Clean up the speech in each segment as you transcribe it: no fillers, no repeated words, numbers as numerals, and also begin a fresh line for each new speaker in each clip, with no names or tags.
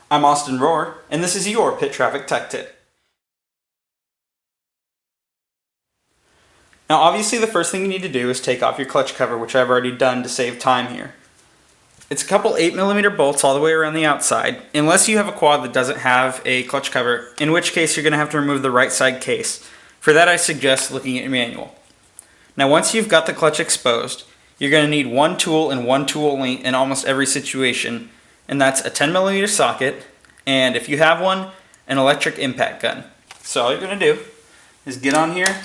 I'm Austin Rohr, and this is your Pit Traffic Tech Tip. Now obviously the first thing you need to do is take off your clutch cover, which I've already done to save time here. It's a couple 8mm bolts all the way around the outside, unless you have a quad that doesn't have a clutch cover, in which case you're going to have to remove the right side case. For that I suggest looking at your manual. Now once you've got the clutch exposed, you're going to need one tool and one tool only in almost every situation, and that's a 10mm socket, and if you have one, an electric impact gun. So all you're going to do is get on here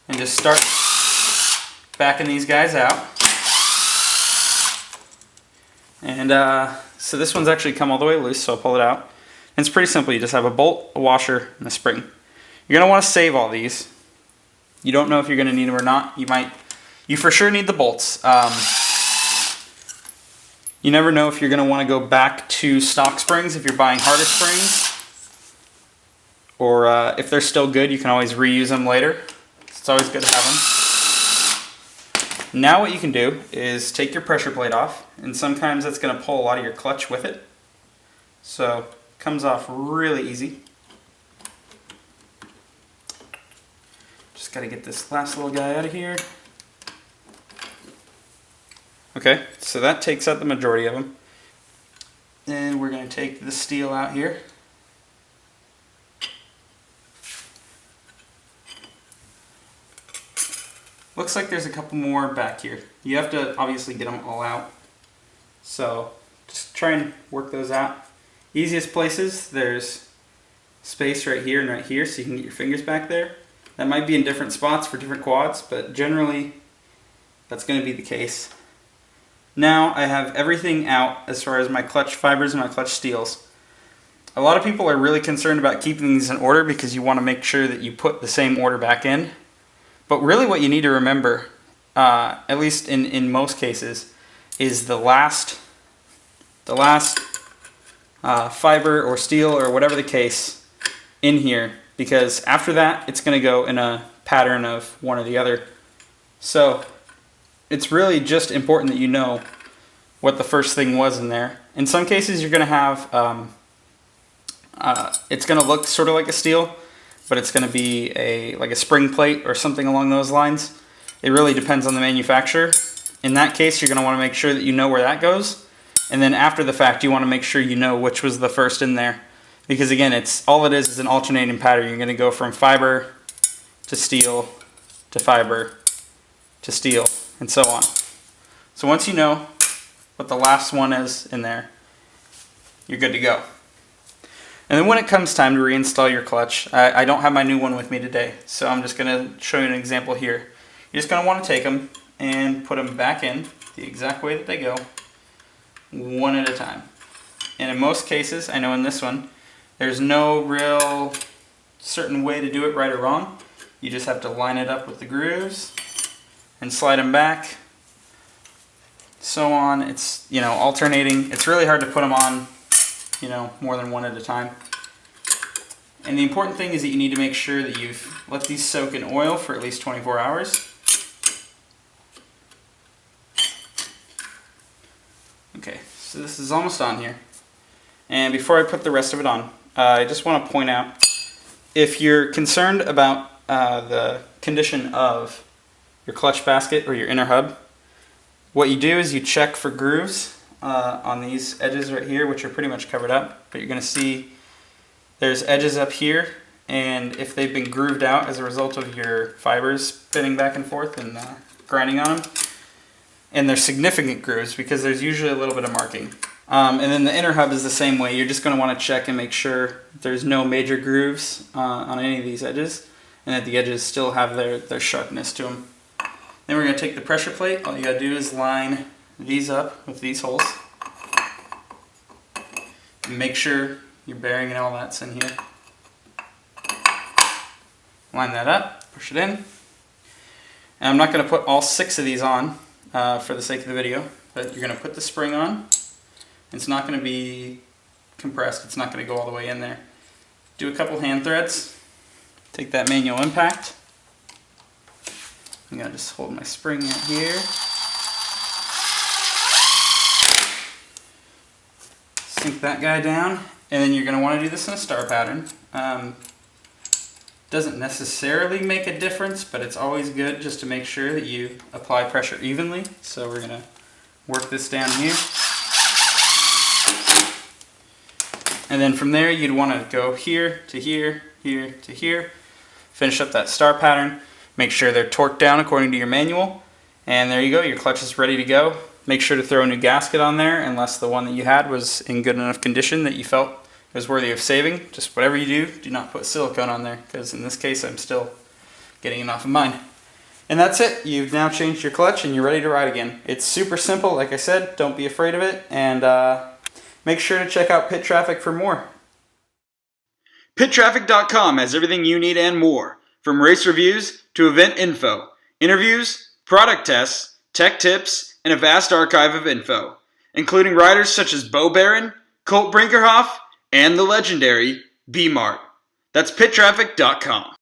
and just start backing these guys out. And so this one's actually come all the way loose, so I'll pull it out. And it's pretty simple. You just have a bolt, a washer, and a spring. You're going to want to save all these. You don't know if you're going to need them or not. You for sure need the bolts. You never know if you're going to want to go back to stock springs if you're buying harder springs. Or if they're still good, you can always reuse them later. It's always good to have them. Now what you can do is take your pressure plate off, and sometimes that's going to pull a lot of your clutch with it. So it comes off really easy. Just got to get this last little guy out of here. Okay, so that takes out the majority of them. Then we're going to take the steel out here. Looks like there's a couple more back here. You have to obviously get them all out. So just try and work those out. Easiest places, there's space right here and right here so you can get your fingers back there. That might be in different spots for different quads, but generally that's going to be the case. Now I have everything out as far as my clutch fibers and my clutch steels. A lot of people are really concerned about keeping these in order because you want to make sure that you put the same order back in. But really what you need to remember, at least in most cases, is the last fiber or steel or whatever the case in here, because after that it's going to go in a pattern of one or the other. So it's really just important that you know what the first thing was in there. In some cases you're going to have, it's going to look sort of like a steel, but it's going to be like a spring plate or something along those lines. It really depends on the manufacturer. In that case, you're going to want to make sure that you know where that goes. And then after the fact, you want to make sure you know which was the first in there. Because again, all it is an alternating pattern. You're going to go from fiber to steel to fiber to steel and so on. So once you know what the last one is in there, you're good to go. And then when it comes time to reinstall your clutch, I don't have my new one with me today, so I'm just going to show you an example here. You're just going to want to take them and put them back in the exact way that they go, one at a time. And in most cases, I know in this one, there's no real certain way to do it right or wrong. You just have to line it up with the grooves and slide them back, so on. It's, alternating. It's really hard to put them on more than one at a time. And the important thing is that you need to make sure that you've let these soak in oil for at least 24 hours. Okay, so this is almost on here. And before I put the rest of it on, I just want to point out, if you're concerned about the condition of your clutch basket or your inner hub, what you do is you check for grooves on these edges right here, which are pretty much covered up, but you're going to see there's edges up here, and if they've been grooved out as a result of your fibers spinning back and forth and grinding on them, and they're significant grooves because there's usually a little bit of marking. And then the inner hub is the same way. You're just going to want to check and make sure there's no major grooves on any of these edges, and that the edges still have their sharpness to them. Then we're going to take the pressure plate. All you got to do is line these up with these holes. And make sure your bearing and all that's in here. Line that up, push it in. And I'm not going to put all 6 of these on for the sake of the video, but you're going to put the spring on. It's not going to be compressed, it's not going to go all the way in there. Do a couple hand threads, take that manual impact. I'm going to just hold my spring right here. sink that guy down, and then you're going to want to do this in a star pattern. Doesn't necessarily make a difference, but it's always good just to make sure that you apply pressure evenly. So we're going to work this down here. And then from there you'd want to go here to here, here to here. Finish up that star pattern. Make sure they're torqued down according to your manual. And there you go, your clutch is ready to go. Make sure to throw a new gasket on there unless the one that you had was in good enough condition that you felt was worthy of saving. Just whatever you do not put silicone on there, because in this case I'm still getting it off of mine. And that's it. You've now changed your clutch and you're ready to ride again. It's super simple, like I said. Don't be afraid of it, and make sure to check out Pit Traffic for more.
PitTraffic.com has everything you need and more, from race reviews to event info, interviews, product tests, tech tips, and a vast archive of info, including riders such as Bo Barron, Colt Brinkerhoff, and the legendary B-Mart. That's PitTraffic.com.